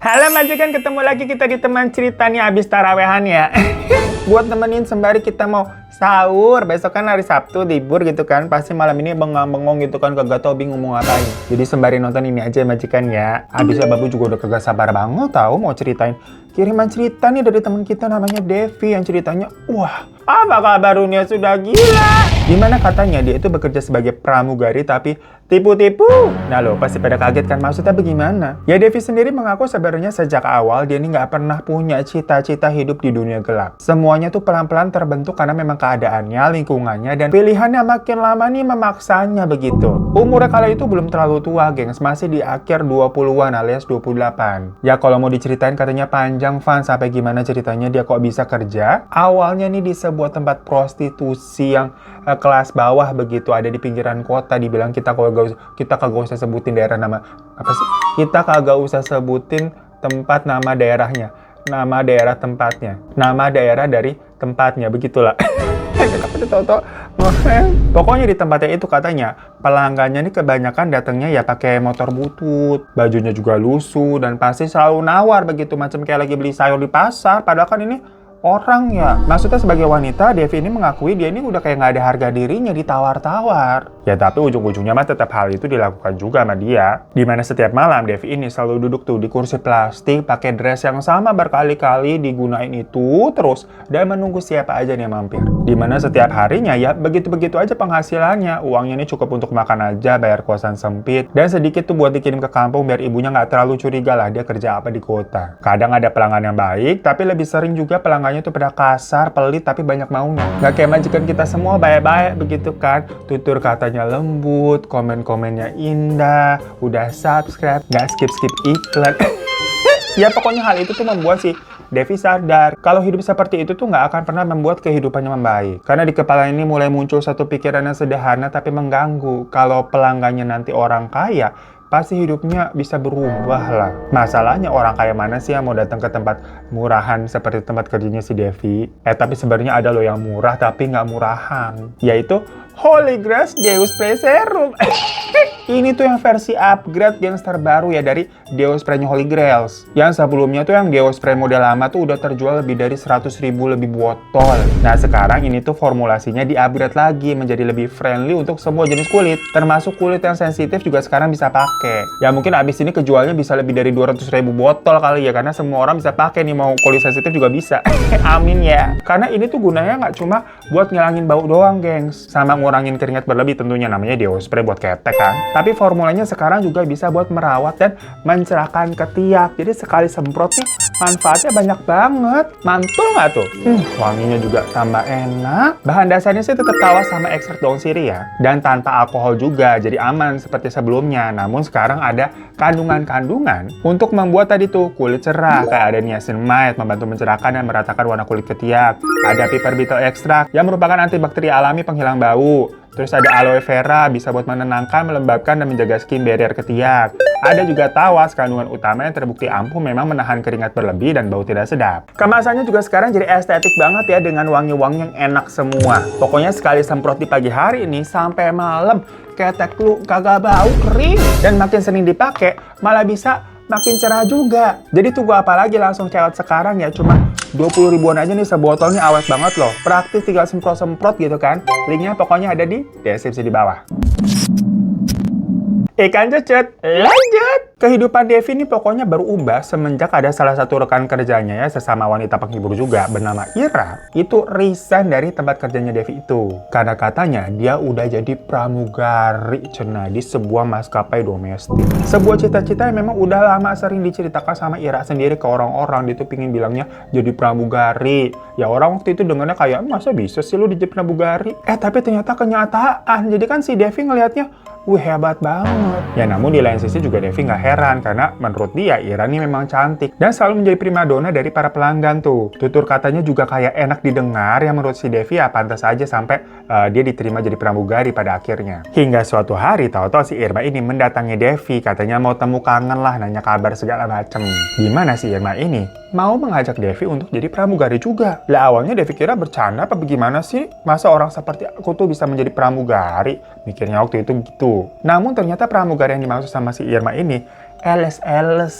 Halo majikan, ketemu lagi kita di teman cerita nih abis tarawehan ya. Buat nemenin sembari kita mau sahur. Besok kan hari Sabtu, libur gitu kan. Pasti malam ini bengong-bengong gitu kan, kagak tau bingung mau ngapain. Jadi sembari nonton ini aja majikan ya. Abisnya Babu juga udah kagak sabar banget tahu mau ceritain kiriman cerita nih dari teman kita namanya Devi yang ceritanya, wah, apa kabarnya sudah gila. Dimana katanya dia itu bekerja sebagai pramugari tapi tipu-tipu. Nah lo pasti pada kaget kan, maksudnya bagaimana? Ya Devi sendiri mengaku sebenarnya sejak awal dia ini nggak pernah punya cita-cita hidup di dunia gelap. Semuanya tuh pelan-pelan terbentuk karena memang keadaannya, lingkungannya, dan pilihannya makin lama nih memaksanya begitu. Umurnya kala itu belum terlalu tua gengs, masih di akhir 20-an alias 28. Ya kalau mau diceritain katanya panjang Van, sampai gimana ceritanya dia kok bisa kerja. Awalnya nih di sebuah tempat prostitusi yang kelas bawah begitu, ada di pinggiran kota. Dibilang kita kagak usah sebutin daerah nama apa sih? Kita kagak usah sebutin tempat nama daerahnya, nama daerah tempatnya, nama daerah dari tempatnya, begitulah. Pokoknya di tempatnya itu katanya pelanggannya nih kebanyakan datangnya ya pakai motor butut, bajunya juga lusuh, dan pasti selalu nawar begitu, macam kayak lagi beli sayur di pasar. Padahal kan ini orang ya. Maksudnya sebagai wanita, Devi ini mengakui dia ini udah kayak nggak ada harga dirinya, ditawar-tawar. Ya tapi ujung-ujungnya mah tetap hal itu dilakukan juga sama dia. Dimana setiap malam Devi ini selalu duduk tuh di kursi plastik, pakai dress yang sama berkali-kali digunain itu terus, dan menunggu siapa aja nih yang mampir. Dimana setiap harinya ya begitu-begitu aja penghasilannya. Uangnya ini cukup untuk makan aja, bayar kosan sempit, dan sedikit tuh buat dikirim ke kampung biar ibunya nggak terlalu curiga lah dia kerja apa di kota. Kadang ada pelanggan yang baik, tapi lebih sering juga pelanggan tuh pada kasar, pelit, tapi banyak maunya. Gak kayak majikan kita semua baik-baik begitu kan. Tutur katanya lembut, komen-komennya indah, udah subscribe, gak skip-skip iklan. Ya pokoknya hal itu tuh membuat si Devi sadar kalau hidup seperti itu tuh gak akan pernah membuat kehidupannya membaik. Karena di kepala ini mulai muncul satu pikiran yang sederhana tapi mengganggu. Kalau pelanggannya nanti orang kaya, pasti hidupnya bisa berubah lah. Masalahnya orang kaya mana sih yang mau datang ke tempat murahan seperti tempat kerjanya si Devi? Tapi sebenarnya ada loh yang murah tapi nggak murahan, yaitu Holy Grail Deus Spray Serum. Ini tuh yang versi upgrade gengs terbaru ya dari Deus Spray Holy Grails. Yang sebelumnya tuh yang Deus Spray model lama tuh udah terjual lebih dari 100.000 lebih botol. Nah sekarang ini tuh formulasinya di-upgrade lagi menjadi lebih friendly untuk semua jenis kulit. Termasuk kulit yang sensitif juga sekarang bisa pakai. Ya mungkin abis ini kejualnya bisa lebih dari 200.000 botol kali ya, karena semua orang bisa pakai nih, mau kulit sensitif juga bisa. Amin ya. Karena ini tuh gunanya nggak cuma buat ngilangin bau doang gengs, sama ngurangin keringat berlebih tentunya, namanya Deus Spray buat ketek kan. Tapi formulanya sekarang juga bisa buat merawat dan mencerahkan ketiak. Jadi sekali semprotnya manfaatnya banyak banget. Mantul nggak tuh? Wanginya juga tambah enak. Bahan dasarnya sih tetap tawas sama ekstrak daun sirih ya. Dan tanpa alkohol juga, jadi aman seperti sebelumnya. Namun sekarang ada kandungan-kandungan untuk membuat tadi tuh kulit cerah. Kayak ada niacinamide membantu mencerahkan dan meratakan warna kulit ketiak. Ada piper beetle extract yang merupakan antibakteri alami penghilang bau. Terus ada aloe vera, bisa buat menenangkan, melembabkan, dan menjaga skin barrier ketiak. Ada juga tawas, kandungan utama yang terbukti ampuh memang menahan keringat berlebih dan bau tidak sedap. Kemasannya juga sekarang jadi estetik banget ya, dengan wangi-wangi yang enak semua. Pokoknya sekali semprot di pagi hari ini sampai malam, ketek lu kagak bau, kering. Dan makin sering dipakai, malah bisa makin cerah juga. Jadi tunggu apa lagi, langsung cewek sekarang ya. Cuma 20 ribuan aja nih sebotolnya, awet banget loh. Praktis, tinggal semprot-semprot gitu kan. Linknya pokoknya ada di deskripsi di bawah. Ikan cecet, lanjut! Kehidupan Devi ini pokoknya berubah semenjak ada salah satu rekan kerjanya ya, sesama wanita penghibur juga, bernama Ira. Itu resign dari tempat kerjanya Devi itu. Karena katanya dia udah jadi pramugari cenah di sebuah maskapai domestik. Sebuah cita-cita yang memang udah lama sering diceritakan sama Ira sendiri ke orang-orang. Dia tuh pingin bilangnya jadi pramugari. Ya orang waktu itu dengarnya kayak, masa bisa sih lu jadi pramugari? Tapi ternyata kenyataan. Jadi kan si Devi ngelihatnya, wih hebat banget. Ya namun di lain sisi juga Devi nggak heran, karena menurut dia Ira ini memang cantik dan selalu menjadi primadona dari para pelanggan tuh. Tutur katanya juga kayak enak didengar, yang menurut si Devi ya pantas aja sampai dia diterima jadi pramugari pada akhirnya. Hingga suatu hari tahu-tahu si Irma ini mendatangi Devi, katanya mau temu kangen lah, nanya kabar segala macem. Gimana si Irma ini mau mengajak Devi untuk jadi pramugari juga. Lah awalnya Devi kira bercanda apa bagaimana sih? Masa orang seperti aku tuh bisa menjadi pramugari? Mikirnya waktu itu gitu. Namun ternyata pramugari yang dimaksud sama si Irma ini LS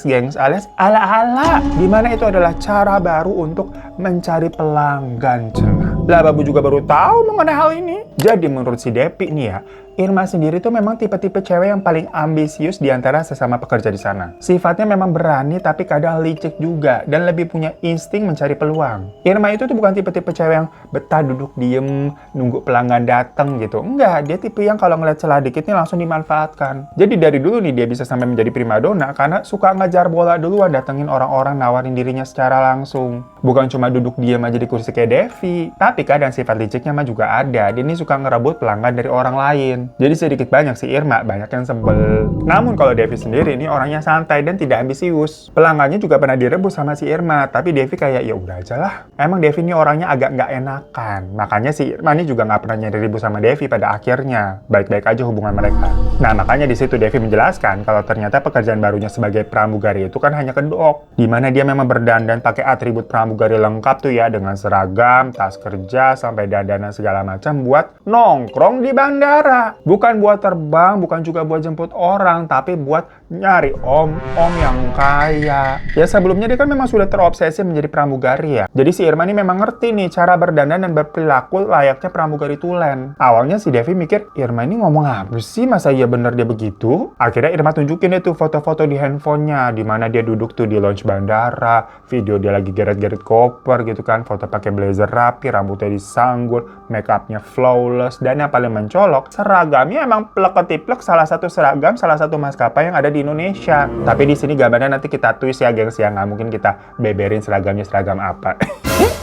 gengs, alias ala-ala. Dimana itu adalah cara baru untuk mencari pelanggan cenah. Lah Babu juga baru tahu mengenai hal ini. Jadi menurut si Devi nih ya, Irma sendiri tuh memang tipe-tipe cewek yang paling ambisius di antara sesama pekerja di sana. Sifatnya memang berani tapi kadang licik juga dan lebih punya insting mencari peluang. Irma itu tuh bukan tipe-tipe cewek yang betah duduk diem nunggu pelanggan datang gitu. Enggak, dia tipe yang kalau ngeliat celah dikit nih langsung dimanfaatkan. Jadi dari dulu nih dia bisa sampai menjadi primadona karena suka ngejar bola duluan datengin orang-orang nawarin dirinya secara langsung. Bukan cuma duduk diem aja di kursi kayak Devi, tapi kadang sifat liciknya mah juga ada. Dia ini suka ngerebut pelanggan dari orang lain. Jadi sedikit banyak si Irma banyak yang sebel. Namun kalau Devi sendiri ini orangnya santai dan tidak ambisius. Pelanggannya juga pernah direbus sama si Irma, tapi Devi kayak ya udah aja lah. Emang Devi ini orangnya agak nggak enakan. Makanya si Irma ini juga nggak pernah nyari ribut sama Devi pada akhirnya. Baik-baik aja hubungan mereka. Nah makanya di situ Devi menjelaskan kalau ternyata pekerjaan barunya sebagai pramugari itu kan hanya kedok. Dimana dia memang berdandan pakai atribut pramugari lengkap tuh ya dengan seragam, tas kerja, sampai dandanan segala macam buat nongkrong di bandara. Bukan buat terbang, bukan juga buat jemput orang, tapi buat nyari om-om yang kaya. Ya sebelumnya dia kan memang sudah terobsesi menjadi pramugari ya. Jadi si Irma ini memang ngerti nih cara berdandan dan berperilaku layaknya pramugari tulen. Awalnya si Devi mikir, Irma ini ngomong apa sih? Masa iya bener dia begitu? Akhirnya Irma tunjukin deh tuh foto-foto di handphonenya, di mana dia duduk tuh di lounge bandara, video dia lagi geret-geret koper gitu kan, foto pakai blazer rapi, rambutnya disanggul, makeupnya flawless, dan yang paling mencolok, seragamnya emang plek-ketiplek salah satu seragam, salah satu maskapai yang ada di Indonesia. Tapi di sini gambarnya nanti kita twist ya gengs ya, nggak mungkin kita beberin seragamnya seragam apa.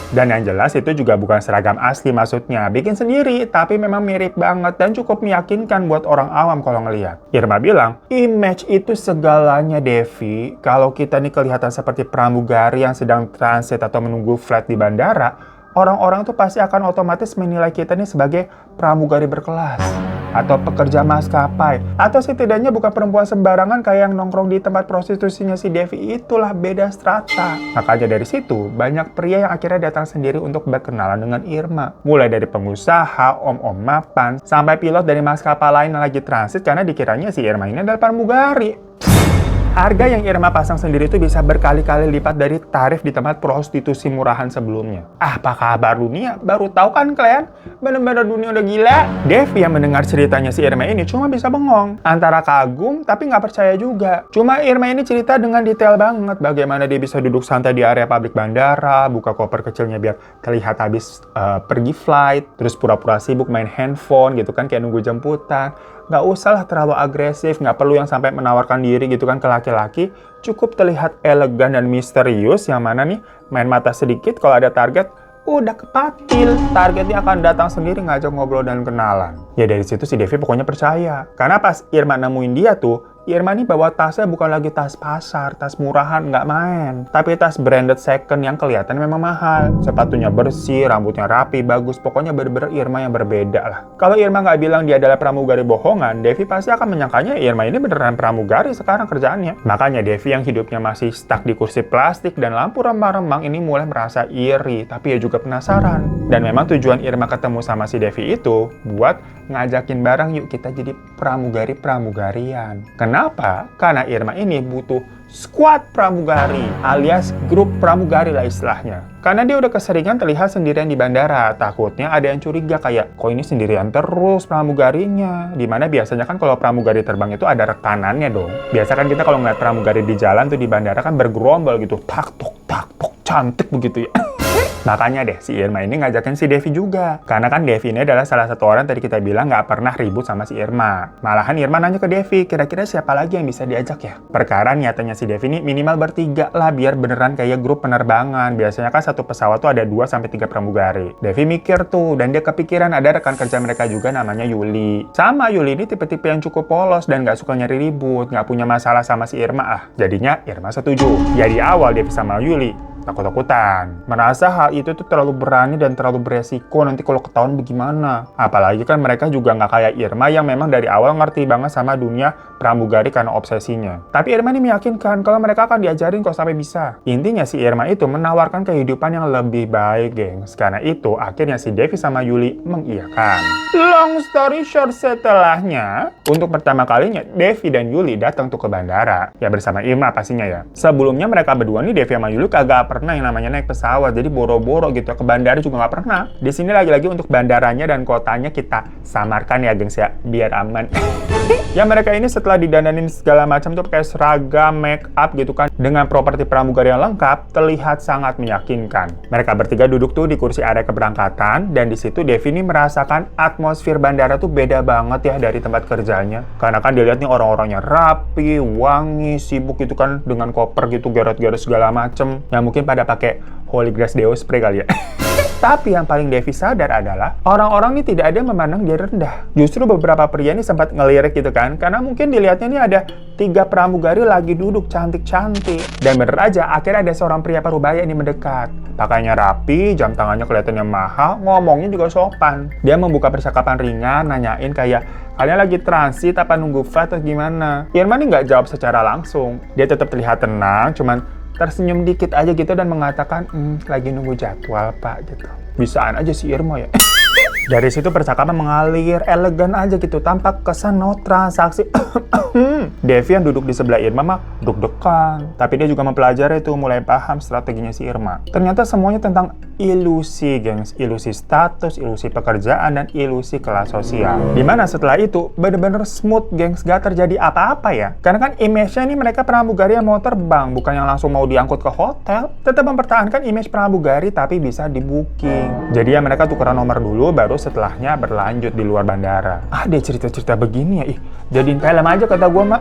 Dan yang jelas itu juga bukan seragam asli maksudnya, bikin sendiri, tapi memang mirip banget dan cukup meyakinkan buat orang awam kalau ngeliat. Irma bilang, image itu segalanya Devi. Kalau kita nih kelihatan seperti pramugari yang sedang transit atau menunggu flight di bandara, orang-orang tuh pasti akan otomatis menilai kita nih sebagai pramugari berkelas atau pekerja maskapai, atau setidaknya bukan perempuan sembarangan kayak yang nongkrong di tempat prostitusinya si Devi. Itulah beda strata. Makanya dari situ banyak pria yang akhirnya datang sendiri untuk berkenalan dengan Irma, mulai dari pengusaha, om-om mapan, sampai pilot dari maskapai lain yang lagi transit karena dikiranya si Irma ini adalah pramugari. Harga yang Irma pasang sendiri itu bisa berkali-kali lipat dari tarif di tempat prostitusi murahan sebelumnya. Apa kabar dunia? Baru tahu kan kalian? Bener-bener dunia udah gila. Devi yang mendengar ceritanya si Irma ini cuma bisa bengong. Antara kagum tapi nggak percaya juga. Cuma Irma ini cerita dengan detail banget bagaimana dia bisa duduk santai di area publik bandara, buka koper kecilnya biar terlihat habis pergi flight, terus pura-pura sibuk main handphone gitu kan kayak nunggu jemputan. Nggak usah lah terlalu agresif, nggak perlu yang sampai menawarkan diri gitu kan ke laki-laki. Cukup terlihat elegan dan misterius, yang mana nih main mata sedikit kalau ada target, udah kepatil. Targetnya akan datang sendiri ngajak ngobrol dan kenalan. Ya dari situ si Devi pokoknya percaya. Karena pas Irma nemuin dia tuh, Irma nih bawa tasnya bukan lagi tas pasar, tas murahan, nggak main. Tapi tas branded second yang kelihatan memang mahal. Sepatunya bersih, rambutnya rapi, bagus. Pokoknya bener-bener Irma yang berbeda lah. Kalau Irma nggak bilang dia adalah pramugari bohongan, Devi pasti akan menyangkanya Irma ini beneran pramugari sekarang kerjaannya. Makanya Devi yang hidupnya masih stuck di kursi plastik dan lampu remang-remang ini mulai merasa iri, tapi ya juga penasaran. Dan memang tujuan Irma ketemu sama si Devi itu buat ngajakin bareng yuk kita jadi pramugari-pramugarian. Kenapa? Karena Irma ini butuh squad pramugari alias grup pramugari lah istilahnya. Karena dia udah keseringan terlihat sendirian di bandara. Takutnya ada yang curiga kayak, kok ini sendirian terus pramugarinya? Dimana biasanya kan kalau pramugari terbang itu ada rekanannya dong. Biasa kan kita kalau ngeliat pramugari di jalan tuh di bandara kan bergerombol gitu. Tak tok cantik begitu ya. Makanya deh si Irma ini ngajakin si Devi juga. Karena kan Devi ini adalah salah satu orang tadi kita bilang nggak pernah ribut sama si Irma. Malahan Irma nanya ke Devi, kira-kira siapa lagi yang bisa diajak ya? Perkara nyatanya si Devi ini minimal bertiga lah biar beneran kayak grup penerbangan. Biasanya kan satu pesawat tuh ada 2-3 pramugari. Devi mikir tuh dan dia kepikiran ada rekan kerja mereka juga namanya Yuli. Sama Yuli ini tipe-tipe yang cukup polos dan nggak suka nyari ribut, nggak punya masalah sama si Irma ah. Jadinya Irma setuju. Ya di awal Devi sama Yuli takut-takutan. Merasa hal itu tuh terlalu berani dan terlalu beresiko, nanti kalau ketahuan bagaimana. Apalagi kan mereka juga nggak kayak Irma yang memang dari awal ngerti banget sama dunia pramugari karena obsesinya. Tapi Irma ini meyakinkan kalau mereka akan diajarin kok sampai bisa. Intinya si Irma itu menawarkan kehidupan yang lebih baik, gengs. Karena itu akhirnya si Devi sama Yuli mengiyakan. Long story short, setelahnya untuk pertama kalinya Devi dan Yuli datang tuh ke bandara. Ya bersama Irma pastinya ya. Sebelumnya mereka berdua nih, Devi sama Yuli, kagak pernah yang namanya naik pesawat, jadi boro-boro gitu ke bandara juga nggak pernah. Di sini lagi-lagi untuk bandaranya dan kotanya kita samarkan ya gengs ya, biar aman. Ya mereka ini setelah didandanin segala macam tuh pakai seragam, make up gitu kan, dengan properti pramugari yang lengkap, terlihat sangat meyakinkan. Mereka bertiga duduk tuh di kursi area keberangkatan, dan di situ Devi ini merasakan atmosfer bandara tuh beda banget ya dari tempat kerjanya. Karena kan dilihat nih orang-orangnya rapi, wangi, sibuk gitu kan, dengan koper gitu, geret-geret segala macem. Yang mungkin pada pakai Holy Grail Deo Spray kali ya. Tapi yang paling Devi sadar adalah orang-orang ini tidak ada yang memandang dia rendah. Justru beberapa pria ini sempat ngelirik gitu kan, karena mungkin dilihatnya ini ada 3 pramugari lagi duduk cantik-cantik. Dan bener aja, akhirnya ada seorang pria parubaya ini mendekat. Pakainya rapi, jam tangannya kelihatannya mahal, ngomongnya juga sopan. Dia membuka percakapan ringan, nanyain kayak, kalian lagi transit apa nunggu flight atau gimana? Irma ini nggak jawab secara langsung. Dia tetap terlihat tenang, cuman tersenyum dikit aja gitu dan mengatakan, lagi nunggu jadwal pak gitu. Bisaan aja si Irma ya. Dari situ percakapan mengalir elegan aja gitu, tanpa kesan no transaksi. Devi yang duduk di sebelah Irma mah deg-degan. Tapi dia juga mempelajari itu, mulai paham strateginya si Irma. Ternyata semuanya tentang ilusi, gengs. Ilusi status, ilusi pekerjaan, dan ilusi kelas sosial. Dimana setelah itu bener-bener smooth, gengs. Gak terjadi apa-apa ya. Karena kan image-nya ini mereka pramugari yang mau terbang, bukan yang langsung mau diangkut ke hotel. Tetap mempertahankan image pramugari tapi bisa di booking. Jadi ya mereka tukeran nomor dulu, baru setelahnya berlanjut di luar bandara. Ada cerita-cerita begini ya, jadiin film aja kata gue mah.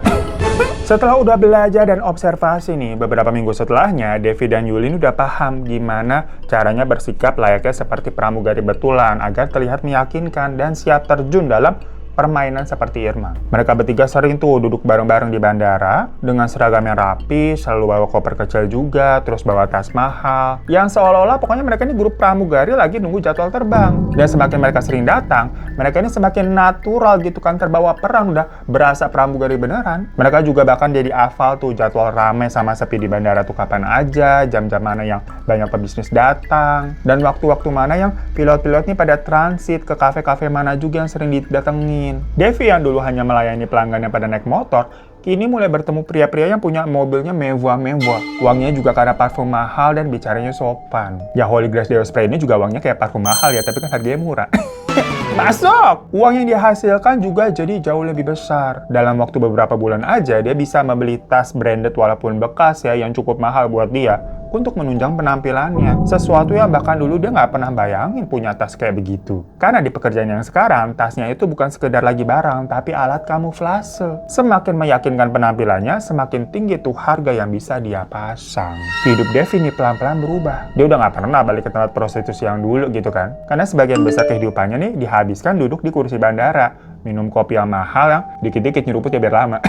Setelah udah belajar dan observasi nih, beberapa minggu setelahnya, Devi dan Yuli udah paham gimana caranya bersikap layaknya seperti pramugari betulan agar terlihat meyakinkan dan siap terjun dalam permainan seperti Irma. Mereka bertiga sering tuh duduk bareng-bareng di bandara dengan seragam yang rapi, selalu bawa koper kecil juga, terus bawa tas mahal. Yang seolah-olah pokoknya mereka ini grup pramugari lagi nunggu jadwal terbang. Dan semakin mereka sering datang, mereka ini semakin natural gitu kan, terbawa perang, udah berasa pramugari beneran. Mereka juga bahkan jadi hafal tuh jadwal rame sama sepi di bandara tuh kapan aja, jam-jam mana yang banyak pebisnis datang, dan waktu-waktu mana yang pilot-pilot nih pada transit ke kafe-kafe mana juga yang sering didatengin. Devi yang dulu hanya melayani pelanggannya pada naik motor, kini mulai bertemu pria-pria yang punya mobilnya mewah-mewah. Uangnya juga karena parfum mahal dan bicaranya sopan. Ya Holy Grail Deo Spray ini juga uangnya kayak parfum mahal ya, tapi kan harganya murah. Masuk! Uang yang dihasilkan juga jadi jauh lebih besar. Dalam waktu beberapa bulan aja, dia bisa membeli tas branded walaupun bekas ya, yang cukup mahal buat dia untuk menunjang penampilannya. Sesuatu yang bahkan dulu dia nggak pernah bayangin punya tas kayak begitu. Karena di pekerjaan yang sekarang, tasnya itu bukan sekedar lagi barang, tapi alat kamuflase. Semakin meyakinkan penampilannya, semakin tinggi tuh harga yang bisa dia pasang. Hidup Devi nih pelan-pelan berubah. Dia udah nggak pernah balik ke tempat prostitusi yang dulu gitu kan. Karena sebagian besar kehidupannya nih dihabiskan duduk di kursi bandara, minum kopi yang mahal yang dikit-dikit nyeruput ya biar lama.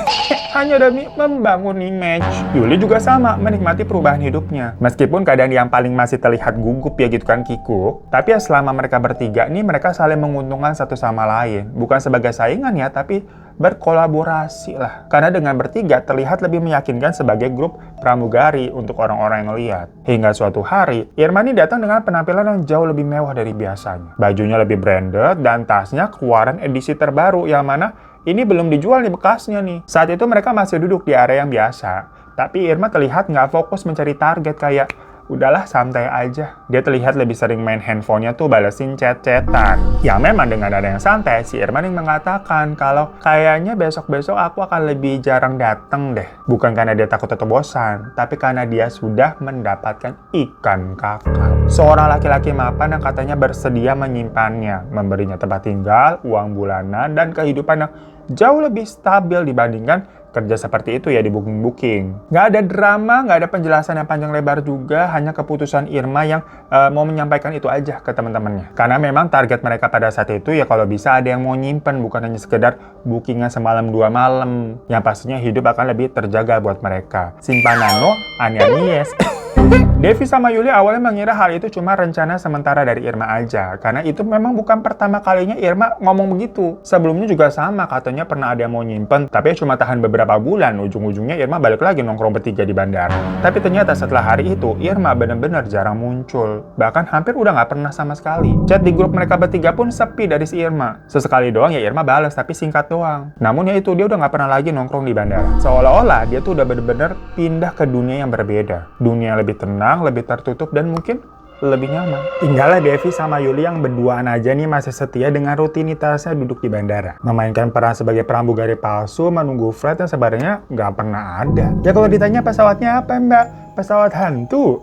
Hanya demi membangun image. Yuli juga sama, menikmati perubahan hidupnya. Meskipun keadaan yang paling masih terlihat gugup ya gitu kan, kikuk, tapi ya selama mereka bertiga nih, mereka saling menguntungkan satu sama lain. Bukan sebagai saingan ya, tapi berkolaborasi lah. Karena dengan bertiga terlihat lebih meyakinkan sebagai grup pramugari untuk orang-orang yang lihat. Hingga suatu hari, Irma ini datang dengan penampilan yang jauh lebih mewah dari biasanya. Bajunya lebih branded dan tasnya keluaran edisi terbaru yang mana ini belum dijual nih bekasnya nih. Saat itu mereka masih duduk di area yang biasa. Tapi Irma terlihat nggak fokus mencari target, kayak udahlah santai aja. Dia terlihat lebih sering main handphonenya tuh balesin chat-chatan. Yang memang dengan ada yang santai, si Irma nih mengatakan kalau kayaknya besok-besok aku akan lebih jarang dateng deh. Bukan karena dia takut atau bosan, tapi karena dia sudah mendapatkan ikan kakap. Seorang laki-laki mapan yang katanya bersedia menyimpannya, memberinya tempat tinggal, uang bulanan, dan kehidupan yang jauh lebih stabil dibandingkan kerja seperti itu ya di booking-booking. Nggak ada drama, nggak ada penjelasan yang panjang lebar juga, hanya keputusan Irma yang mau menyampaikan itu aja ke teman-temannya. Karena memang target mereka pada saat itu ya kalau bisa ada yang mau nyimpen, bukan hanya sekedar bookingan semalam 2 malam. Yang pastinya hidup akan lebih terjaga buat mereka. Simpanan no, anianies. Devi sama Yuli awalnya mengira hal itu cuma rencana sementara dari Irma aja, karena itu memang bukan pertama kalinya Irma ngomong begitu. Sebelumnya juga sama, katanya pernah ada yang mau nyimpen, tapi cuma tahan beberapa bulan. Ujung-ujungnya Irma balik lagi nongkrong bertiga di bandara. Tapi ternyata setelah hari itu, Irma benar-benar jarang muncul. Bahkan hampir udah nggak pernah sama sekali. Chat di grup mereka bertiga pun sepi dari si Irma. Sesekali doang ya Irma balas, tapi singkat doang. Namun ya itu, dia udah nggak pernah lagi nongkrong di bandara. Seolah-olah dia tuh udah benar-benar pindah ke dunia yang berbeda. Dunia yang lebih tenang, lebih tertutup, dan mungkin lebih nyaman. Tinggallah Devi sama Yuli yang berduaan aja nih masih setia dengan rutinitasnya duduk di bandara. Memainkan peran sebagai pramugari palsu, menunggu flight yang sebenarnya nggak pernah ada. Ya kalau ditanya pesawatnya apa Mbak? Pesawat hantu.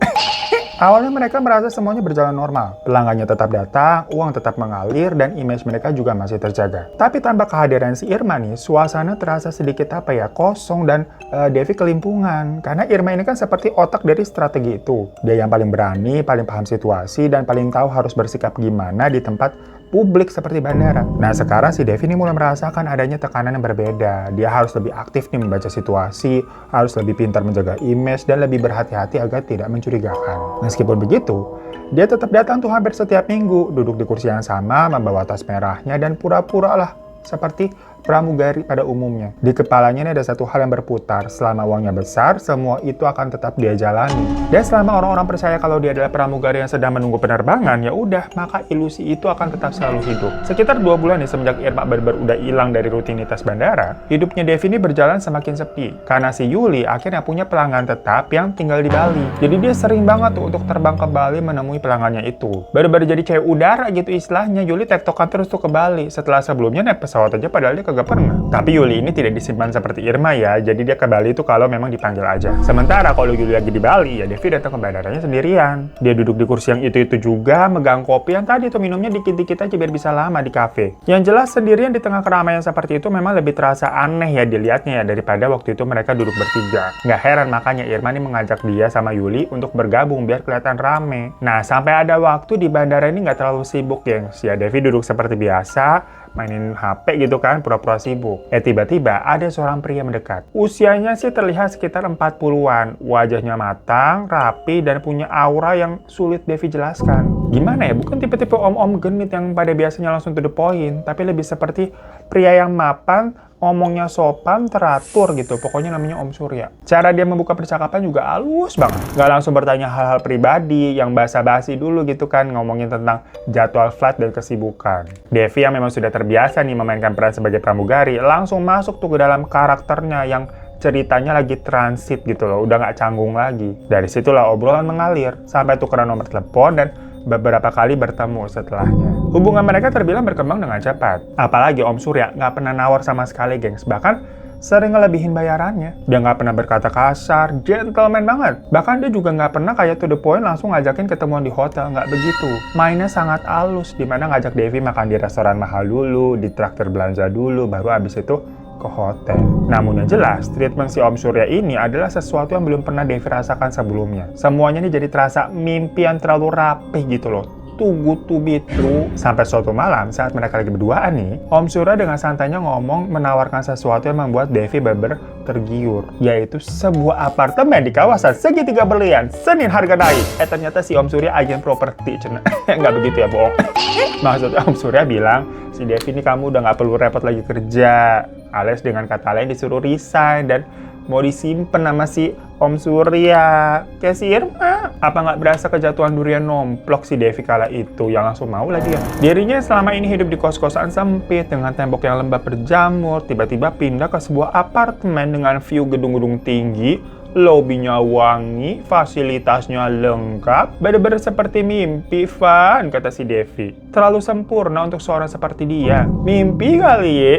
Awalnya mereka merasa semuanya berjalan normal. Pelanggannya tetap datang, uang tetap mengalir, dan image mereka juga masih terjaga. Tapi tanpa kehadiran si Irma nih, suasana terasa sedikit kosong dan Devi kelimpungan. Karena Irma ini kan seperti otak dari strategi itu. Dia yang paling berani, paling paham situasi, dan paling tahu harus bersikap gimana di tempat publik seperti bandara. Nah sekarang si Devi ini mulai merasakan adanya tekanan yang berbeda. Dia harus lebih aktif nih membaca situasi, harus lebih pintar menjaga image, dan lebih berhati-hati agar tidak mencurigakan. Meskipun begitu, dia tetap datang tuh hampir setiap minggu, duduk di kursi yang sama, membawa tas merahnya, dan pura-pura lah seperti pramugari pada umumnya. Di kepalanya ini ada satu hal yang berputar. Selama uangnya besar, semua itu akan tetap dia jalani. Dan selama orang-orang percaya kalau dia adalah pramugari yang sedang menunggu penerbangan, ya udah, maka ilusi itu akan tetap selalu hidup. Sekitar 2 bulan nih semenjak Irma benar-benar udah hilang dari rutinitas bandara, hidupnya Devi ini berjalan semakin sepi. Karena si Yuli akhirnya punya pelanggan tetap yang tinggal di Bali. Jadi dia sering banget tuh untuk terbang ke Bali menemui pelanggannya itu. Baru-baru jadi cewek udara gitu istilahnya, Yuli tektokan terus tuh ke Bali. Setelah sebelumnya naik pesawat aja padahal dia gak pernah. Tapi Yuli ini tidak disimpan seperti Irma ya, jadi dia ke Bali itu kalau memang dipanggil aja. Sementara kalau Yuli lagi di Bali, ya Devi datang ke bandaranya sendirian. Dia duduk di kursi yang itu juga, megang kopi yang tadi tuh minumnya dikit-dikit aja biar bisa lama di kafe. Yang jelas sendirian di tengah keramaian seperti itu memang lebih terasa aneh ya dilihatnya ya daripada waktu itu mereka duduk bertiga. Nggak heran makanya Irma ini mengajak dia sama Yuli untuk bergabung biar kelihatan rame. Nah sampai ada waktu di bandara ini nggak terlalu sibuk gengs. Ya Devi duduk seperti biasa, mainin HP gitu kan, pura-pura sibuk. Tiba-tiba ada seorang pria mendekat. Usianya sih terlihat sekitar 40-an. Wajahnya matang, rapi, dan punya aura yang sulit Devi jelaskan. Gimana ya, bukan tipe-tipe om-om genit yang pada biasanya langsung to the point, tapi lebih seperti pria yang mapan, ngomongnya sopan, teratur gitu. Pokoknya namanya Om Surya. Cara dia membuka percakapan juga halus banget. Nggak langsung bertanya hal-hal pribadi yang basa-basi dulu gitu kan, ngomongin tentang jadwal flight dan kesibukan. Devi yang memang sudah terbiasa nih memainkan peran sebagai pramugari, langsung masuk tuh ke dalam karakternya yang ceritanya lagi transit gitu loh, udah nggak canggung lagi. Dari situlah obrolan mengalir, sampai tukeran nomor telepon dan beberapa kali bertemu setelahnya. Hubungan mereka terbilang berkembang dengan cepat. Apalagi Om Surya nggak pernah nawar sama sekali, gengs. Bahkan sering ngelebihin bayarannya. Dia nggak pernah berkata kasar, gentleman banget. Bahkan dia juga nggak pernah kayak to the point langsung ngajakin ketemuan di hotel, nggak begitu. Mainnya sangat halus, dimana ngajak Devi makan di restoran mahal dulu, di traktir belanja dulu, baru abis itu ke hotel. Namun yang jelas, treatment si Om Surya ini adalah sesuatu yang belum pernah Devi rasakan sebelumnya. Semuanya ini jadi terasa mimpi yang terlalu rapih gitu loh. Too good to be true. Sampai suatu malam saat mereka lagi berduaan nih, Om Surya dengan santainya ngomong menawarkan sesuatu yang membuat Devi bener-bener tergiur, yaitu sebuah apartemen di kawasan segitiga berlian. Senin harga naik. Ternyata si Om Surya agen properti. Nggak begitu ya, bohong. Maksudnya Om Surya bilang, si Devi ini kamu udah nggak perlu repot lagi kerja. Alias dengan kata lain disuruh resign dan mau disimpen sama si Om Surya. Kayak si Irma. Apa nggak berasa kejatuhan durian nomplok si Devi kala itu yang langsung mau lagi ya? Dirinya selama ini hidup di kos-kosan sempit dengan tembok yang lembab berjamur, tiba-tiba pindah ke sebuah apartemen dengan view gedung-gedung tinggi, lobinya wangi, fasilitasnya lengkap, bener-bener seperti mimpi, Van, kata si Devi. Terlalu sempurna untuk seorang seperti dia. Mimpi kali ya?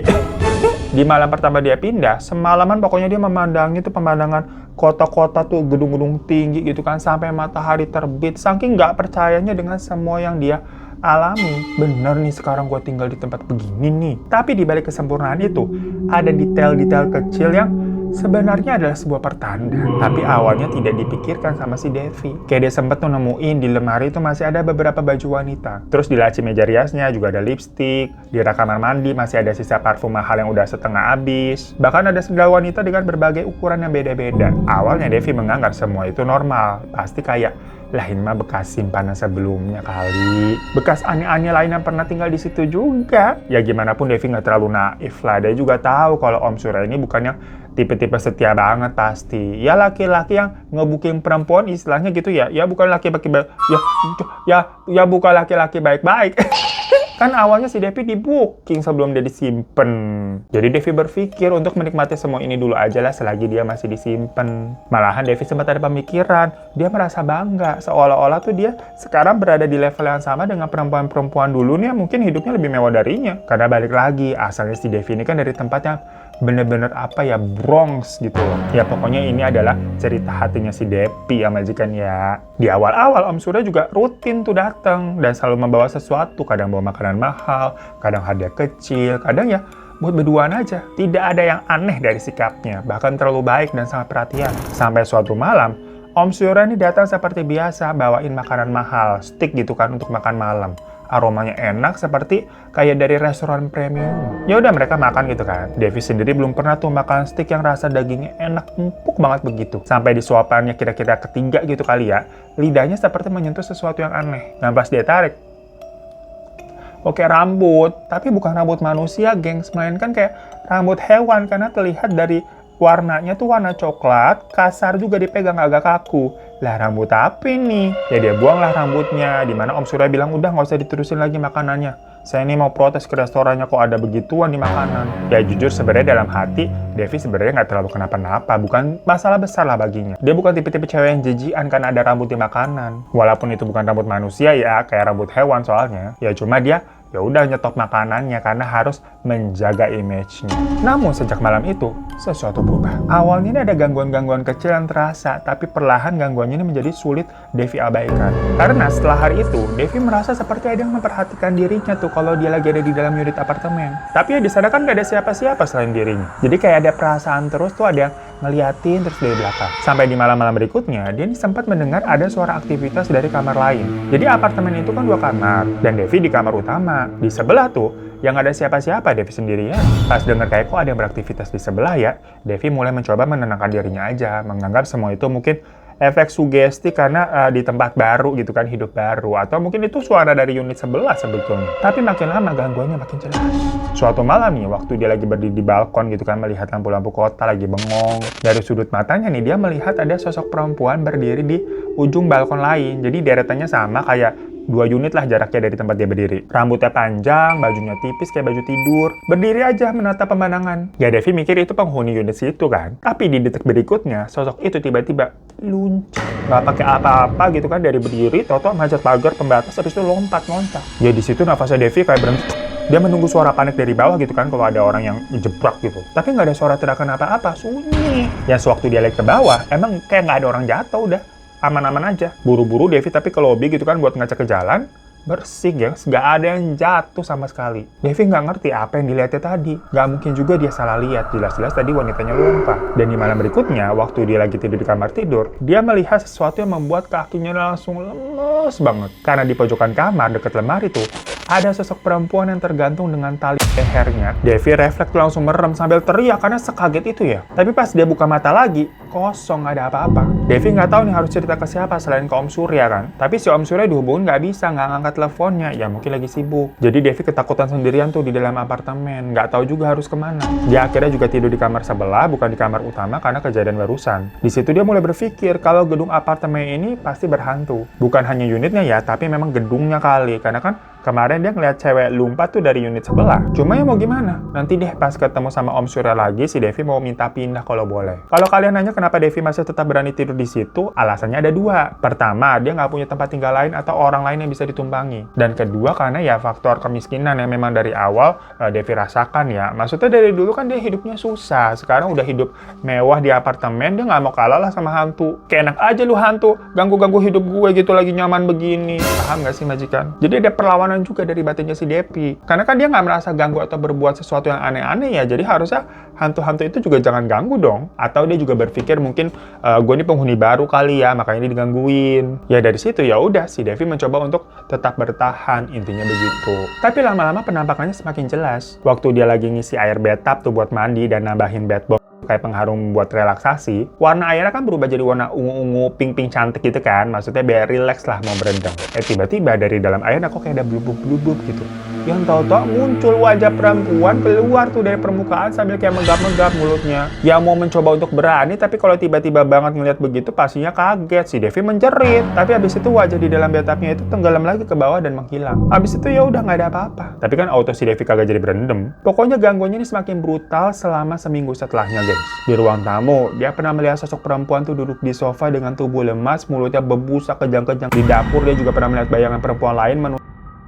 Di malam pertama dia pindah, semalaman pokoknya dia memandangi tuh pemandangan kota-kota tuh, gedung-gedung tinggi gitu kan, sampai matahari terbit. Saking nggak percayanya dengan semua yang dia alami. Bener nih sekarang gue tinggal di tempat begini nih. Tapi di balik kesempurnaan itu, ada detail-detail kecil yang sebenarnya adalah sebuah pertanda. Tapi awalnya tidak dipikirkan sama si Devi. Kayak dia sempet tuh nemuin di lemari itu masih ada beberapa baju wanita. Terus di laci meja riasnya juga ada lipstik. Di rak kamar mandi masih ada sisa parfum mahal yang udah setengah habis. Bahkan ada sendal wanita dengan berbagai ukuran yang beda-beda. Awalnya Devi menganggap semua itu normal. Pasti kayak, lah ini mah bekas simpanan sebelumnya kali. Bekas aneh-aneh lain yang pernah tinggal di situ juga. Ya gimana pun Devi nggak terlalu naif lah. Dia juga tahu kalau Om Surya ini bukannya tipe-tipe setia banget pasti. Ya laki-laki yang ngebuking perempuan istilahnya gitu ya. Ya bukan laki-laki ya bukan laki-laki baik-baik. Kan awalnya si Devi di booking sebelum dia disimpen. Jadi Devi berpikir untuk menikmati semua ini dulu aja lah selagi dia masih disimpen. Malahan Devi sempat ada pemikiran, dia merasa bangga seolah-olah tuh dia sekarang berada di level yang sama dengan perempuan-perempuan dulu nih, mungkin hidupnya lebih mewah darinya. Karena balik lagi, asalnya si Devi ini kan dari tempat yang bener-bener Bronx gitu loh. Ya pokoknya ini adalah cerita hatinya si Devi ya majikan ya. Di awal-awal Om Surya juga rutin tuh datang dan selalu membawa sesuatu, kadang bawa makanan mahal, kadang hadiah kecil, kadang ya buat berduaan aja. Tidak ada yang aneh dari sikapnya, bahkan terlalu baik dan sangat perhatian. Sampai suatu malam, Om Surya ini datang seperti biasa bawain makanan mahal, steak gitu kan untuk makan malam. Aromanya enak seperti kayak dari restoran premium. Ya udah mereka makan gitu kan. Devi sendiri belum pernah tuh makan steak yang rasa dagingnya enak empuk banget begitu. Sampai di suapannya kira-kira ketiga gitu kali ya, lidahnya seperti menyentuh sesuatu yang aneh. Dan pas dia tarik, oke rambut, tapi bukan rambut manusia gengs, melainkan kayak rambut hewan karena terlihat dari warnanya tuh warna coklat, kasar juga dipegang agak kaku. Lah rambut apa nih? Ya dia buanglah rambutnya, dimana Om Surya bilang udah nggak usah diterusin lagi makanannya. Saya ini mau protes ke restorannya kok ada begituan di makanan. Ya jujur sebenarnya dalam hati, Devi sebenarnya nggak terlalu kenapa-napa, bukan masalah besar lah baginya. Dia bukan tipe-tipe cewek yang jijian kan ada rambut di makanan. Walaupun itu bukan rambut manusia ya, kayak rambut hewan soalnya. Ya cuma dia ya udah nyetop makanannya karena harus menjaga image-nya. Namun sejak malam itu, sesuatu berubah. Awalnya ini ada gangguan-gangguan kecil yang terasa, tapi perlahan gangguannya ini menjadi sulit Devi abaikan. Karena setelah hari itu, Devi merasa seperti ada yang memperhatikan dirinya tuh kalau dia lagi ada di dalam unit apartemen. Tapi ya di sana kan gak ada siapa-siapa selain dirinya. Jadi kayak ada perasaan terus tuh ada yang ngeliatin terus dari belakang. Sampai di malam-malam berikutnya, dia sempat mendengar ada suara aktivitas dari kamar lain. Jadi apartemen itu kan 2 kamar, dan Devi di kamar utama. Di sebelah tuh, yang ada siapa-siapa Devi sendirian. Pas dengar kayak kok ada yang beraktivitas di sebelah ya, Devi mulai mencoba menenangkan dirinya aja, menganggap semua itu mungkin efek sugesti karena di tempat baru gitu kan, hidup baru. Atau mungkin itu suara dari unit sebelah sebetulnya. Tapi makin lama gangguannya makin jelas. Suatu malam nih, waktu dia lagi berdiri di balkon gitu kan, melihat lampu-lampu kota lagi bengong. Dari sudut matanya nih, dia melihat ada sosok perempuan berdiri di ujung balkon lain. Jadi deretannya sama kayak 2 unit lah jaraknya dari tempat dia berdiri. Rambutnya panjang, bajunya tipis kayak baju tidur. Berdiri aja menatap pemandangan. Ya Devi mikir itu penghuni unit situ kan. Tapi di detik berikutnya, sosok itu tiba-tiba luncur. Nggak pakai apa-apa gitu kan, dari berdiri, tau-tau manjat pagar pembatas, habis itu lompat-loncat. Ya di situ nafasnya Devi kayak berhenti. Dia menunggu suara panik dari bawah gitu kan, kalau ada orang yang jebrak gitu. Tapi nggak ada suara teriakan apa-apa, sunyi. Ya sewaktu dia lihat ke bawah, emang kayak nggak ada orang jatuh udah. Aman-aman aja. Buru-buru Devi tapi ke lobby gitu kan buat ngecek ke jalan. Bersih gengs, nggak ada yang jatuh sama sekali. Devi nggak ngerti apa yang dilihatnya tadi. Nggak mungkin juga dia salah lihat, jelas-jelas tadi wanitanya lompat. Dan di malam berikutnya, waktu dia lagi tidur di kamar tidur, dia melihat sesuatu yang membuat kakinya langsung lemes banget. Karena di pojokan kamar dekat lemari tuh, ada sosok perempuan yang tergantung dengan tali lehernya. Devi refleks langsung merem sambil teriak karena sekaget itu ya. Tapi pas dia buka mata lagi, kosong, nggak ada apa-apa. Devi nggak tahu nih harus cerita ke siapa selain ke Om Surya kan. Tapi si Om Surya dihubungin nggak bisa, nggak ngangkat teleponnya. Ya mungkin lagi sibuk. Jadi Devi ketakutan sendirian tuh di dalam apartemen. Nggak tahu juga harus kemana. Dia akhirnya juga tidur di kamar sebelah, bukan di kamar utama karena kejadian barusan. Di situ dia mulai berpikir kalau gedung apartemen ini pasti berhantu. Bukan hanya unitnya ya, tapi memang gedungnya kali. Karena kan kemarin dia ngeliat cewek lompat tuh dari unit sebelah. Cuma ya mau gimana? Nanti deh pas ketemu sama Om Surya lagi, si Devi mau minta pindah kalau boleh. Kalau kalian nanya kenapa Devi masih tetap berani tidur di situ, alasannya ada 2. Pertama, dia nggak punya tempat tinggal lain atau orang lain yang bisa ditumpangi. Dan kedua, karena ya faktor kemiskinan yang memang dari awal Devi rasakan ya. Maksudnya dari dulu kan dia hidupnya susah. Sekarang udah hidup mewah di apartemen, dia nggak mau kalah lah sama hantu. Kayak enak aja lu hantu, ganggu-ganggu hidup gue gitu lagi nyaman begini. Paham nggak sih majikan? Jadi ada perlawanan perlawanan juga dari batinnya si Devi. Karena kan dia nggak merasa ganggu atau berbuat sesuatu yang aneh-aneh ya, jadi harusnya hantu-hantu itu juga jangan ganggu dong. Atau dia juga berpikir mungkin gue ini penghuni baru kali ya, makanya dia digangguin. Ya dari situ ya udah si Devi mencoba untuk tetap bertahan, intinya begitu. Tapi lama-lama penampakannya semakin jelas. Waktu dia lagi ngisi air bathtub tuh buat mandi dan nambahin bath bomb kayak pengharum buat relaksasi, warna airnya kan berubah jadi warna ungu-ungu, pink-pink cantik gitu kan, maksudnya biar relax lah mau berendam. Tiba-tiba dari dalam airnya kok kayak ada blubub-blubub gitu. Yang tahu-tahu muncul wajah perempuan keluar tuh dari permukaan sambil kayak megap-megap mulutnya. Yang mau mencoba untuk berani, tapi kalau tiba-tiba banget ngeliat begitu pastinya kaget. Si Devi menjerit, tapi abis itu wajah di dalam bathtubnya itu tenggelam lagi ke bawah dan menghilang. Abis itu ya udah nggak ada apa-apa. Tapi kan auto si Devi kagak jadi berendam. Pokoknya gangguannya ini semakin brutal selama seminggu setelahnya, guys. Di ruang tamu, dia pernah melihat sosok perempuan tuh duduk di sofa dengan tubuh lemas, mulutnya berbusa kejang-kejang. Di dapur dia juga pernah melihat bayangan perempuan lain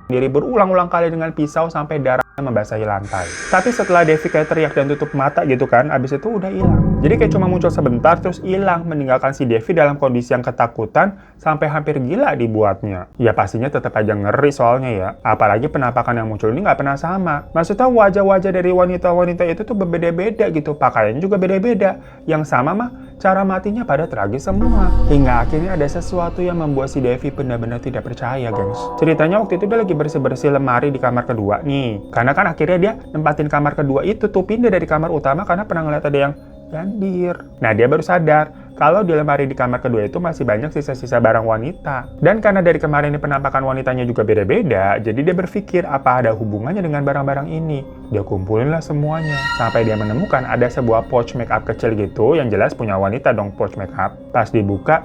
diri berulang-ulang kali dengan pisau sampai darahnya membasahi lantai. Tapi setelah Devi kayak teriak dan tutup mata gitu kan, abis itu udah hilang. Jadi kayak cuma muncul sebentar terus hilang, meninggalkan si Devi dalam kondisi yang ketakutan sampai hampir gila dibuatnya. Ya pastinya tetap aja ngeri soalnya ya. Apalagi penampakan yang muncul ini nggak pernah sama. Maksudnya wajah-wajah dari wanita-wanita itu tuh berbeda-beda gitu, pakaiannya juga beda-beda. Yang sama mah cara matinya pada tragis semua. Hingga akhirnya ada sesuatu yang membuat si Devi benar-benar tidak percaya, gengs. Ceritanya waktu itu dia lagi bersih-bersih lemari di kamar kedua nih. Karena kan akhirnya dia nempatin kamar kedua itu tuh pindah dari kamar utama karena pernah ngeliat ada yang gandir. Nah dia baru sadar kalau di lemari di kamar kedua itu masih banyak sisa-sisa barang wanita. Dan karena dari kemarin ini penampakan wanitanya juga beda-beda, jadi dia berpikir apa ada hubungannya dengan barang-barang ini. Dia kumpulin lah semuanya. Sampai dia menemukan ada sebuah pouch makeup kecil gitu, yang jelas punya wanita dong pouch makeup. Pas dibuka,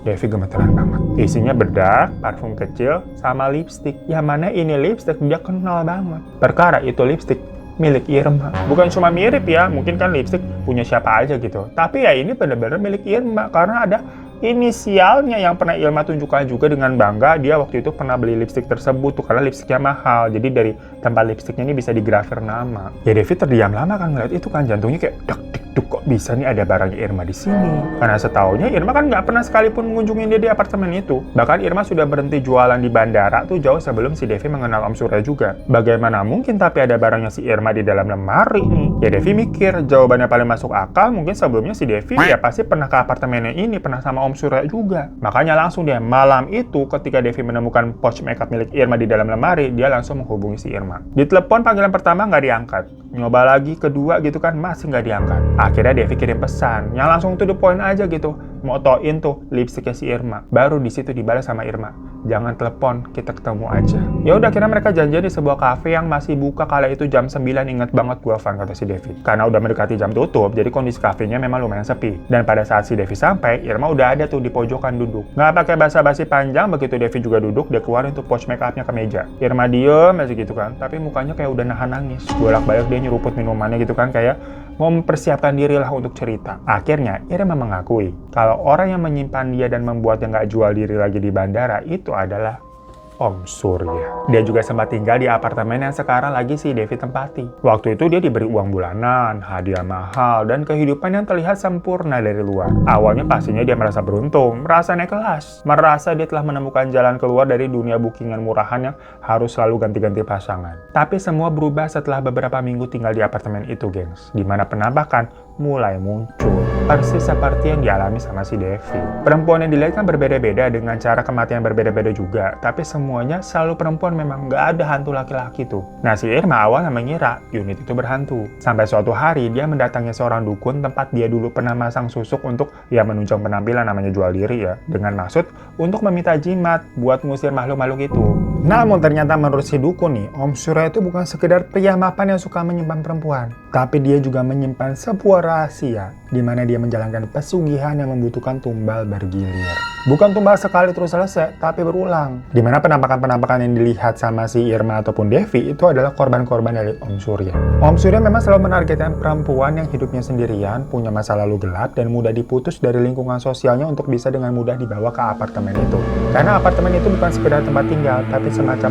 Devi gemeteran banget. Isinya bedak, parfum kecil, sama lipstick. Yang mana ini lipstick dia kenal banget. Perkara itu lipstick milik Irma. Bukan cuma mirip ya, mungkin kan lipstick punya siapa aja gitu. Tapi ya ini benar-benar milik Irma karena ada inisialnya yang pernah Irma tunjukkan juga dengan bangga. Dia waktu itu pernah beli lipstick tersebut tuh karena lipstiknya mahal. Jadi dari tempat lipstiknya ini bisa digrafir nama. Ya Devi terdiam lama kan ngeliat itu kan, jantungnya kayak dek kok bisa nih ada barangnya Irma di sini. Karena setaunya Irma kan nggak pernah sekalipun mengunjungi dia di apartemen itu. Bahkan Irma sudah berhenti jualan di bandara tuh jauh sebelum si Devi mengenal Om Surya juga. Bagaimana mungkin tapi ada barangnya si Irma di dalam lemari nih? Ya Devi mikir jawabannya paling masuk akal, mungkin sebelumnya si Devi ya pasti pernah ke apartemennya ini, pernah sama Om Surya juga. Makanya langsung dia malam itu ketika Devi menemukan pouch makeup milik Irma di dalam lemari, dia langsung menghubungi si Irma. Di telepon panggilan pertama nggak diangkat. Nyoba lagi kedua gitu kan, masih nggak diangkat. Akhirnya Devi kirim pesan yang langsung to the point aja gitu, motoin tuh lipstiknya si Irma. Baru di situ dibalas sama Irma, jangan telepon, kita ketemu aja. Ya udah akhirnya mereka janjian di sebuah kafe yang masih buka kala itu jam 9. Ingat banget gua, Van, kata si Devi. Karena udah mendekati jam tutup, jadi kondisi kafenya memang lumayan sepi. Dan pada saat si Devi sampai, Irma udah ada tuh di pojokan duduk. Nggak pakai basa-basi panjang, begitu Devi juga duduk, dia keluarin tuh pouch makeupnya ke meja. Irma diem aja gitu kan, tapi mukanya kayak udah nahan nangis. Bolak-balik dia nyeruput minumannya gitu kan, kayak mau mempersiapkan diri lah untuk cerita. Akhirnya, Irma mengakui kalau orang yang menyimpan dia dan membuatnya nggak jual diri lagi di bandara itu adalah Om Surya. Dia juga sempat tinggal di apartemen yang sekarang lagi si Devi tempati. Waktu itu dia diberi uang bulanan, hadiah mahal, dan kehidupan yang terlihat sempurna dari luar. Awalnya pastinya dia merasa beruntung, merasa naik kelas, merasa dia telah menemukan jalan keluar dari dunia bookingan murahan yang harus selalu ganti-ganti pasangan. Tapi semua berubah setelah beberapa minggu tinggal di apartemen itu, gengs, di mana penampakan mulai muncul. Persis seperti yang dialami sama si Devi. Perempuan yang dilihat kan berbeda-beda dengan cara kematian berbeda-beda juga, tapi semuanya selalu perempuan, memang nggak ada hantu laki-laki tuh. Nah si Irma awalnya mengira unit itu berhantu. Sampai suatu hari dia mendatangi seorang dukun tempat dia dulu pernah masang susuk untuk ya menunjang penampilan, namanya jual diri ya, dengan maksud untuk meminta jimat buat ngusir makhluk-makhluk itu. Namun ternyata menurut si dukun nih, Om Surya itu bukan sekedar pria mapan yang suka menyimpan perempuan, tapi dia juga menyimpan sebuah rahasia di mana dia menjalankan pesugihan yang membutuhkan tumbal bergilir. Bukan tumbal sekali terus selesai, tapi berulang. Di mana penampakan-penampakan yang dilihat sama si Irma ataupun Devi itu adalah korban-korban dari Om Surya. Om Surya memang selalu menargetkan perempuan yang hidupnya sendirian, punya masa lalu gelap, dan mudah diputus dari lingkungan sosialnya untuk bisa dengan mudah dibawa ke apartemen itu. Karena apartemen itu bukan sekedar tempat tinggal, tapi semacam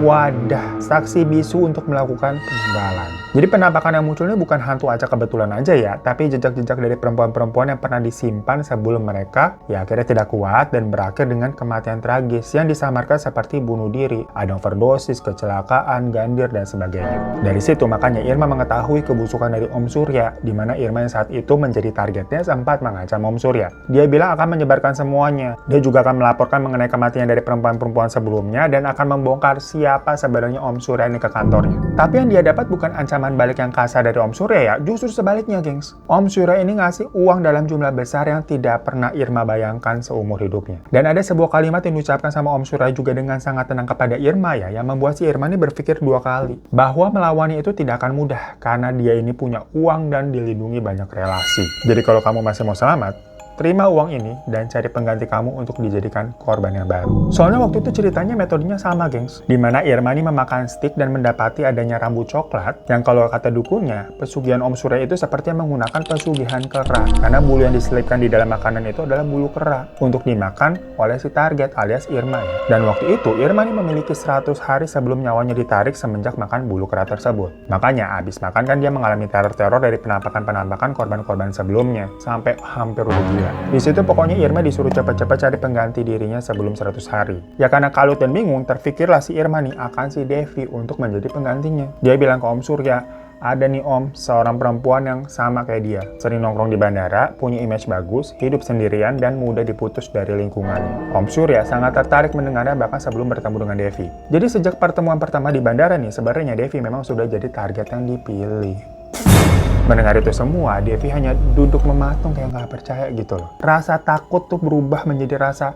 wadah saksi bisu untuk melakukan penimbalan. Jadi penampakan yang muncul ini bukan hantu acak kebetulan aja ya, tapi jejak-jejak dari perempuan-perempuan yang pernah disimpan sebelum mereka ya akhirnya tidak kuat dan berakhir dengan kematian tragis yang disamarkan seperti bunuh diri, ada overdosis, kecelakaan, gandir, dan sebagainya. Dari situ makanya Irma mengetahui kebusukan dari Om Surya, di mana Irma yang saat itu menjadi targetnya sempat mengancam Om Surya. Dia bilang akan menyebarkan semuanya. Dia juga akan melaporkan mengenai kematian dari perempuan-perempuan sebelumnya dan akan membongkar siapa sebenarnya Om Surya ini ke kantornya. Tapi yang dia dapat bukan ancaman balik yang kasar dari Om Surya ya, justru sebaliknya gengs. Om Surya ini ngasih uang dalam jumlah besar yang tidak pernah Irma bayangkan seumur hidupnya. Dan ada sebuah kalimat yang diucapkan sama Om Surya juga dengan sangat tenang kepada Irma ya, yang membuat si Irma ini berpikir 2 kali. Bahwa melawannya itu tidak akan mudah, karena dia ini punya uang dan dilindungi banyak relasi. Jadi kalau kamu masih mau selamat, terima uang ini dan cari pengganti kamu untuk dijadikan korban yang baru. Soalnya waktu itu ceritanya metodenya sama, gengs. Dimana Irma ini memakan stik dan mendapati adanya rambut coklat yang kalau kata dukunnya, pesugihan Om Surya itu sepertinya menggunakan pesugihan kera. Karena bulu yang diselipkan di dalam makanan itu adalah bulu kera untuk dimakan oleh si target alias Irma ya. Dan waktu itu Irma ini memiliki 100 hari sebelum nyawanya ditarik semenjak makan bulu kera tersebut. Makanya abis makan kan dia mengalami teror-teror dari penampakan-penampakan korban-korban sebelumnya sampai hampir udah gila. Di situ pokoknya Irma disuruh cepat-cepat cari pengganti dirinya sebelum 100 hari. Ya karena kalut dan bingung, terfikirlah si Irma nih akan si Devi untuk menjadi penggantinya. Dia bilang ke Om Surya, ada nih Om, seorang perempuan yang sama kayak dia. Sering nongkrong di bandara, punya image bagus, hidup sendirian, dan mudah diputus dari lingkungannya. Om Surya sangat tertarik mendengarnya bahkan sebelum bertemu dengan Devi. Jadi sejak pertemuan pertama di bandara nih, sebenarnya Devi memang sudah jadi target yang dipilih. Mendengar itu semua, Devi hanya duduk mematung kayak nggak percaya gitu loh. Rasa takut tuh berubah menjadi rasa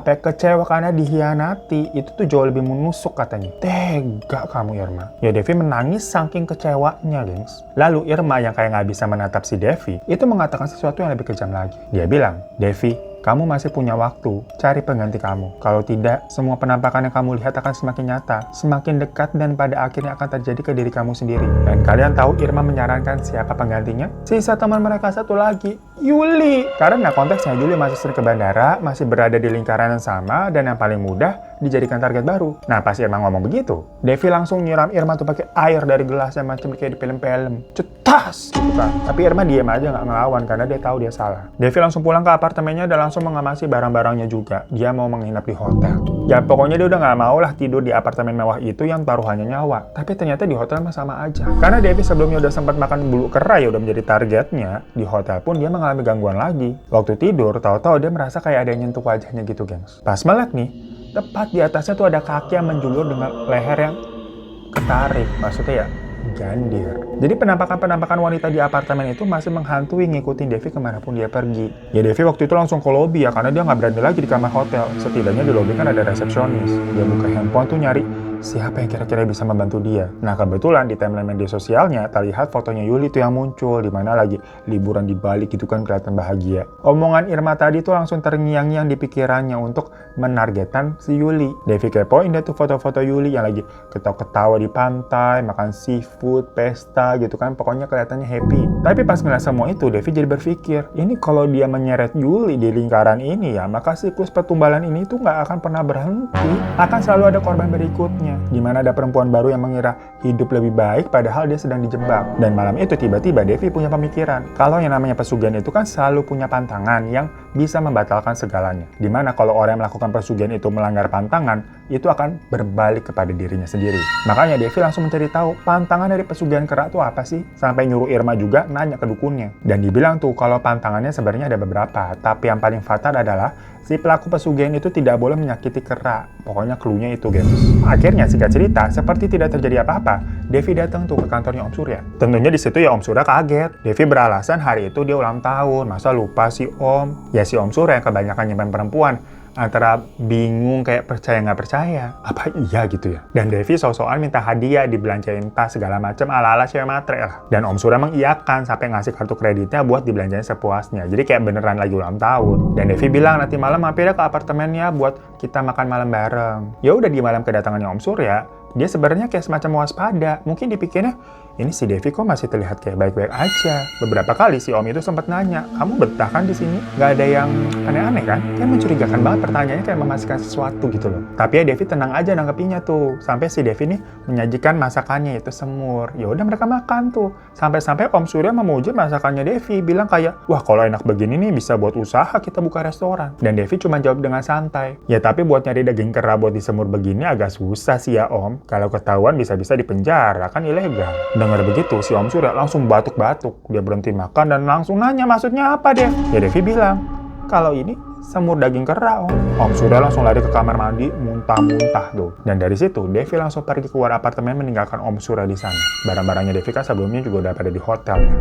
kecewa karena dihianati. Itu tuh jauh lebih menusuk katanya. Tega kamu Irma. Ya Devi menangis saking kecewanya gengs. Lalu Irma yang kayak nggak bisa menatap si Devi, itu mengatakan sesuatu yang lebih kejam lagi. Dia bilang, Devi, kamu masih punya waktu, cari pengganti kamu. Kalau tidak, semua penampakan yang kamu lihat akan semakin nyata, semakin dekat dan pada akhirnya akan terjadi ke diri kamu sendiri. Dan kalian tahu Irma menyarankan siapa penggantinya? Sisa teman mereka satu lagi, Yuli. Karena konteksnya Yuli masih sering ke bandara, masih berada di lingkaran yang sama, dan yang paling mudah dijadikan target baru. Nah pas Irma ngomong begitu, Devi langsung nyiram Irma tuh pakai air dari gelas yang macam kayak di film-film. Cetas! Gitu kan. Tapi Irma diem aja nggak ngelawan karena dia tahu dia salah. Devi langsung pulang ke apartemennya dan langsung mengamasi barang-barangnya juga. Dia mau menginap di hotel. Ya pokoknya dia udah nggak mau lah tidur di apartemen mewah itu yang taruhannya nyawa. Tapi ternyata di hotel mah sama aja. Karena Devi sebelumnya udah sempat makan bulu kera ya udah menjadi targetnya. Di hotel pun dia mengalami gangguan lagi. Waktu tidur, tahu-tahu dia merasa kayak ada yang nyentuh wajahnya gitu gengs. Pas melek nih, tepat di atasnya tuh ada kaki yang menjulur dengan leher yang ketarik. Maksudnya ya gandir. Jadi penampakan-penampakan wanita di apartemen itu masih menghantui ngikutin Devi kemanapun dia pergi. Ya Devi waktu itu langsung ke lobby ya, karena dia nggak berani lagi di kamar hotel. Setidaknya di lobby kan ada resepsionis. Dia buka handphone tuh nyari siapa yang kira-kira bisa membantu dia. Nah kebetulan di timeline media sosialnya terlihat fotonya Yuli tuh yang muncul, dimana lagi liburan di Bali gitu kan kelihatan bahagia. Omongan Irma tadi tuh langsung terngiang-ngiang di pikirannya untuk menargetkan si Yuli. Devi kepoin deh tuh foto-foto Yuli yang lagi ketawa-ketawa di pantai, makan seafood, pesta gitu kan, pokoknya kelihatannya happy. Tapi pas ngeliat semua itu, Devi jadi berpikir, ini kalau dia menyeret Yuli di lingkaran ini ya, maka siklus pertumbalan ini tuh nggak akan pernah berhenti. Akan selalu ada korban berikutnya. Dimana ada perempuan baru yang mengira hidup lebih baik padahal dia sedang dijebak. Dan malam itu tiba-tiba Devi punya pemikiran kalau yang namanya pesugihan itu kan selalu punya pantangan yang bisa membatalkan segalanya. Dimana kalau orang yang melakukan pesugihan itu melanggar pantangan, itu akan berbalik kepada dirinya sendiri. Makanya Devi langsung mencari tahu pantangan dari pesugihan kera itu apa sih? Sampai nyuruh Irma juga nanya ke dukunnya. Dan dibilang tuh kalau pantangannya sebenarnya ada beberapa, tapi yang paling fatal adalah si pelaku pesugihan itu tidak boleh menyakiti kera. Pokoknya cluenya itu guys. Akhirnya singkat cerita, seperti tidak terjadi apa-apa, Devi datang tuh ke kantornya Om Surya. Tentunya di situ ya Om Surya kaget. Devi beralasan hari itu dia ulang tahun, masa lupa si Om? Ya si Om Surya yang kebanyakan nyimpan perempuan, antara bingung kayak percaya nggak percaya, apa iya gitu ya. Dan Devi sok-sokan minta hadiah, dibelanjain tas segala macam ala-ala cewek matre lah. Dan Om Surya mengiyakan sampai ngasih kartu kreditnya buat dibelanjain sepuasnya. Jadi kayak beneran lagi ulang tahun. Dan Devi bilang nanti malam mampir ke apartemennya buat kita makan malam bareng. Ya udah di malam kedatangannya Om Surya, Dia sebenarnya kayak semacam waspada. Mungkin dipikirnya, ini si Devi kok masih terlihat kayak baik-baik aja. Beberapa kali si Om itu sempat nanya, kamu betah kan di sini? Gak ada yang aneh-aneh kan? Kayak mencurigakan banget pertanyaannya, kayak memastikan sesuatu gitu loh. Tapi ya Devi tenang aja nanggepinnya tuh. Sampai si Devi nih menyajikan masakannya, itu semur. Ya udah mereka makan tuh. Sampai-sampai Om Surya memuji masakannya Devi, bilang kayak, wah kalau enak begini nih bisa buat usaha kita buka restoran. Dan Devi cuma jawab dengan santai, ya tapi buat nyari daging kera buat disemur begini agak susah sih ya Om. Kalau ketahuan bisa-bisa dipenjara, kan ilegal. Dengar begitu, si Om Surya langsung batuk-batuk. Dia berhenti makan dan langsung nanya maksudnya apa deh. Ya Devi bilang, kalau ini semur daging kera Om. Om Surya langsung lari ke kamar mandi, muntah-muntah tuh. Dan dari situ, Devi langsung pergi keluar apartemen meninggalkan Om Surya di sana. Barang-barangnya Devi kan sebelumnya juga udah pada di hotel ya.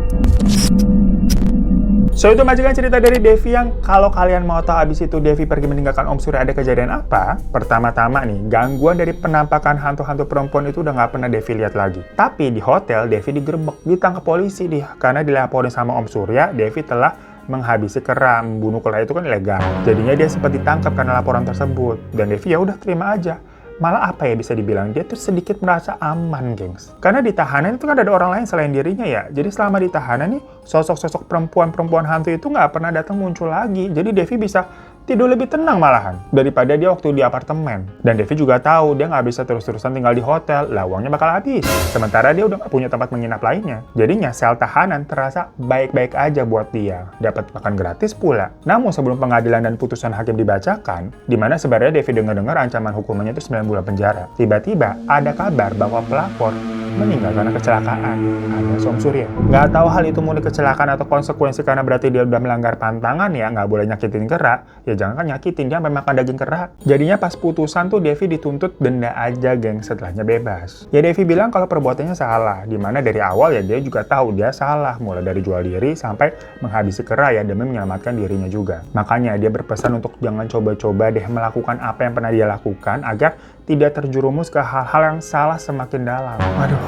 So itu majikan cerita dari Devi yang kalau kalian mau tahu abis itu Devi pergi meninggalkan Om Surya ada kejadian apa? Pertama-tama nih, gangguan dari penampakan hantu-hantu perempuan itu udah nggak pernah Devi lihat lagi. Tapi di hotel, Devi digerebek, ditangkap polisi dia. Karena dilaporin sama Om Surya, Devi telah menghabisi kera, membunuh kera itu kan ilegal. Jadinya dia sempat ditangkap karena laporan tersebut. Dan Devi ya udah terima aja. Malah apa ya bisa dibilang, dia tuh sedikit merasa aman, gengs. Karena di tahanan itu kan ada orang lain selain dirinya ya. Jadi selama di tahanan nih, sosok-sosok perempuan-perempuan hantu itu nggak pernah datang muncul lagi. Jadi Devi bisa tidur lebih tenang malahan daripada dia waktu di apartemen. Dan Devi juga tahu dia nggak bisa terus-terusan tinggal di hotel, lah uangnya bakal habis. Sementara dia udah nggak punya tempat menginap lainnya. Jadinya sel tahanan terasa baik-baik aja buat dia. Dapat makan gratis pula. Namun sebelum pengadilan dan putusan hakim dibacakan, di mana sebenarnya Devi dengar-dengar ancaman hukumannya itu 9 bulan penjara. Tiba-tiba ada kabar bahwa pelapor meninggal karena kecelakaan alias Om Surya. Nggak tahu hal itu murni kecelakaan atau konsekuensi karena berarti dia udah melanggar pantangan ya, nggak boleh nyakitin kera. Ya jangan kan nyakitin, dia memang makan daging kera. Jadinya pas putusan tuh Devi dituntut denda aja geng, setelahnya bebas. Ya Devi bilang kalau perbuatannya salah, dimana dari awal ya dia juga tahu dia salah, mulai dari jual diri sampai menghabisi kera ya demi menyelamatkan dirinya juga. Makanya dia berpesan untuk jangan coba-coba deh melakukan apa yang pernah dia lakukan agar tidak terjerumus ke hal-hal yang salah semakin dalam. Waduh,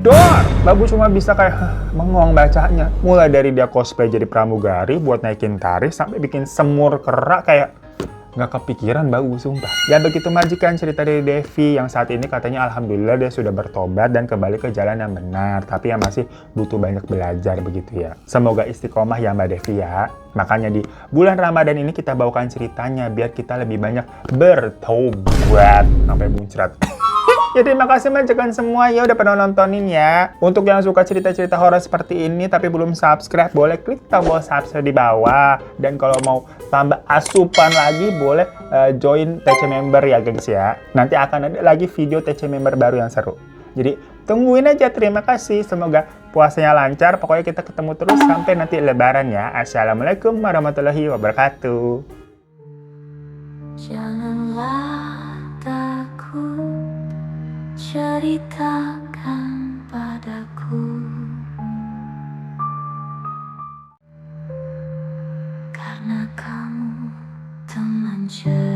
dor. Babu cuma bisa kayak mengong bacanya. Mulai dari dia cosplay jadi pramugari buat naikin tarif sampai bikin semur kera kayak nggak kepikiran Babu, sumpah. Ya begitu majikan cerita dari Devi yang saat ini katanya alhamdulillah dia sudah bertobat dan kembali ke jalan yang benar. Tapi yang masih butuh banyak belajar begitu ya. Semoga istiqomah ya Mbak Devi ya. Makanya di bulan Ramadan ini kita bawakan ceritanya biar kita lebih banyak bertobat. Sampai muncrat. Ya terima kasih majikan semua ya udah pernah nontonin ya. Untuk yang suka cerita-cerita horor seperti ini tapi belum subscribe, boleh klik tombol subscribe di bawah. Dan kalau mau tambah asupan lagi boleh join TC member ya gengs ya. Nanti akan ada lagi video TC member baru yang seru. Jadi tungguin aja, terima kasih. Semoga puasanya lancar. Pokoknya kita ketemu terus sampai nanti lebaran ya. Assalamualaikum warahmatullahi wabarakatuh. Janganlah takut, ceritakan padaku, karena kamu teman cerita.